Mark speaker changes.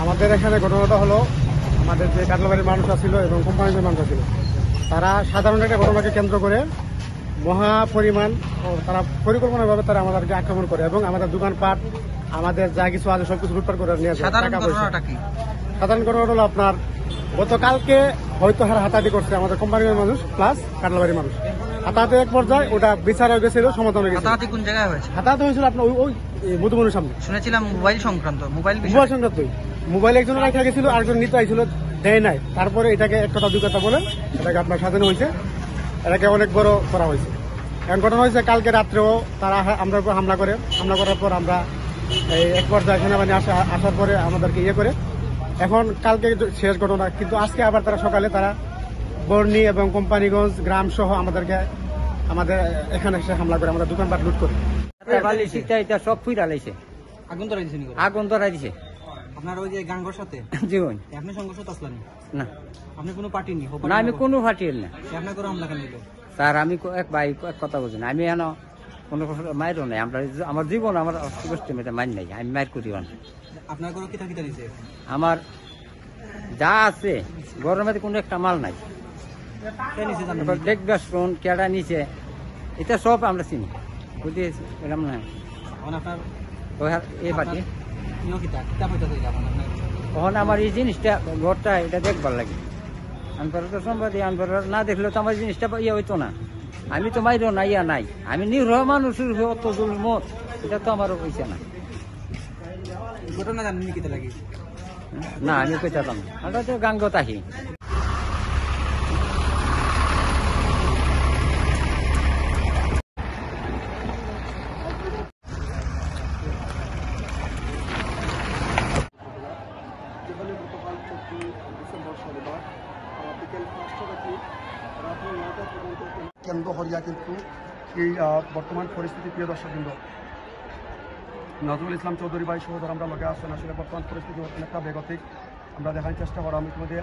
Speaker 1: আমাদের এখানে ঘটনাটা হলো, আমাদের যে কাটলাবাড়ির মানুষ ছিল এবং কোম্পানির মানুষ ছিল, তারা সাধারণ একটা ঘটনাকে কেন্দ্র করে মহা পরিমাণ তারা পরিকল্পনাভাবে তারা আমাদেরকে আক্রমণ করে এবং আমাদের দোকানপাট, আমাদের যা কিছু আছে সবকিছু লুটপাট করে নিয়ে যায়।
Speaker 2: সাধারণ
Speaker 1: ঘটনা হলো আপনার গতকালকে হয়তো হাতাহাতি করছে আমাদের কোম্পানির মানুষ প্লাস কাটলাবাড়ির মানুষ। হাতাহাতি এক পর্যায়ে ওটা বিচার হয়ে গেছিল, সমাধান হয়ে গেছে।
Speaker 2: হাতাহাতি কোন জায়গায় হয়েছে?
Speaker 1: হাতাহাতি হয়েছিল আপনার ওই মধুবনের সামনে।
Speaker 2: শুনেছিলাম মোবাইল সংক্রান্ত। মোবাইল
Speaker 1: সংক্রান্তই। মোবাইল একজন রাখা গেছিল, আরেকজন নিতে আইছিল, দেয় নাই। তারপরে এটাকে এক কথা দুই কথা বলে এটাকে আপনার সাজানো হয়েছে, এটাকে অনেক বড় করা হয়েছে। এখন ঘটনা হয়েছে কালকে রাত্রেও তারা আমরা উপর হামলা করার পর আমরা এই এক পর্যায়ে সেনাবাহিনী আসার পরে আমাদেরকে ইয়ে করে, এখন কালকে শেষ ঘটনা। কিন্তু আজকে আবার তারা সকালে তারা বর্ণি এবং কোম্পানিগঞ্জ গ্রাম সহ আমাদের এখানে এসে হামলা করে, আমাদের দোকানপাট লুট করে
Speaker 2: সব ফুইরা লাইছে। আগুন ধরাই দিছে। আপনার ওই যে গাঙ্গর সাথে জীবন আপনি সংঘর্ষ আসলেন না? আপনি কোনো পার্টি নেই? না, আমি কোনো পার্টির না। আপনার করে হামলা কেন দিল স্যার? আমি এক ভাই এক কথা বুঝি না। আমি এন কোনো মায়েরও নাই। আমরা আমার জীবন আমার অস্তিত্ব মাইন নাই। আমি মায়ের করি না। আপনার করে কিতা কিতা দিছে? আমার যা আছে গরমে কোনো একটা মাল নাই। দেখবে শোন কেডা নিচে, এটা সব আমরা চিনি, বুঝিয়েছি এরকম না। আপনার এই পার্টি তখন আমার এই জিনিসটা ঘরটা এটা দেখবার লাগে। আনপার তো সম্বাদী আনপার না দেখলে তো আমার জিনিসটা ইয়ে হইতো না। আমি তো মাইরও না, ইয়া নাই। আমি নিরহ মানুষের অত মত, এটা তো আমারও হয়েছে না। ঘটনা জানি কিতে লাগে না, আমি কইতাম আমরা তো গাঙ্গত আহি।
Speaker 1: কেন্দ্র হরিয়া কিন্তু এই বর্তমান পরিস্থিতি, প্রিয় দর্শকবৃন্দ, নজরুল ইসলাম চৌধুরী ভাই সহ আমরা লগে আসছেন। আসলে বর্তমান পরিস্থিতি অনেকটা বেগতিক, আমরা দেখার চেষ্টা করা। আমি তোমাদের